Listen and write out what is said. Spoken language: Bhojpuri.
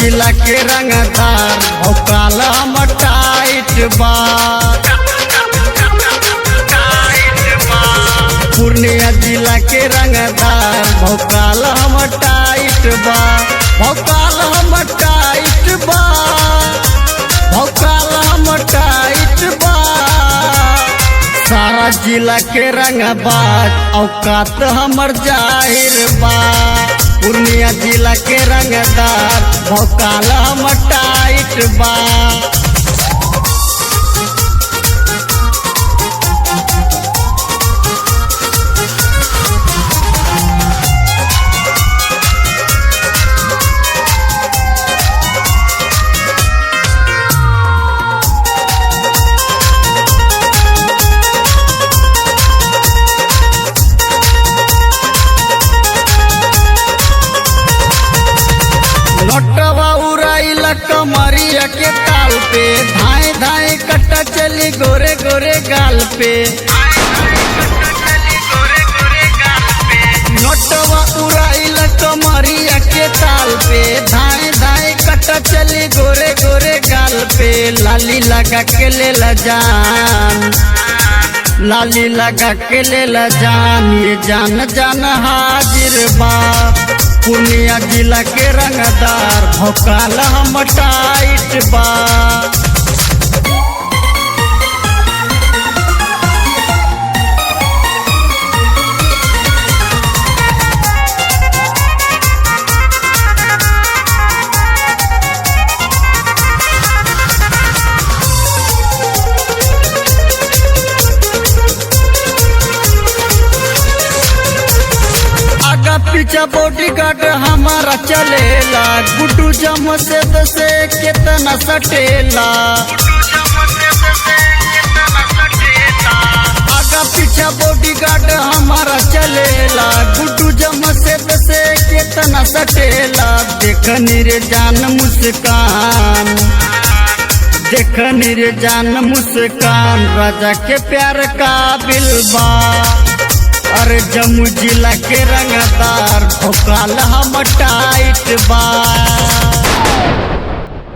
जिला के रंगदार भोकाल हम टाइट बा। पूर्णिया जिला के रंगदार भोकाल हम टाइट बा। भोकाल हम टाइट बा। भोकाल हम टाइट बा। सारा जिला के रंगबाज औकात हमर जाहिर बा। पूर्णिया जिला के रंगदार भोकाल हम टाइट बा। नोटवा उड़ाइल कमरिया के ताल पे धाए धाए कट्टा चली गोरे गोरे गाल पे। नोटवा उड़ाइल कमरिया के ताल पे धाए धाए कट्टा चली गोरे गोरे गाल पे। लाली लगा के ले ला जान। लाली लगा के ले ला जान। ये जान जान हाजिर बा। पूर्णिया जिला के रंगदार भोकाल हम टाइट बा। पीछा बॉडीगार्ड हमारा चलेला। गुड्डू जमशेद से कितना सटेला। आगा पीछा बॉडीगार्ड हमारा चलेला। गुड्डू जमशेद से कितना सटेला। देखनी रे जान मुस्कान। देखनी रे जान मुस्कान राजा के प्यार काबिल बा। अरे जम्मू जिला के रंगदार भोकाल हम टाइट बा।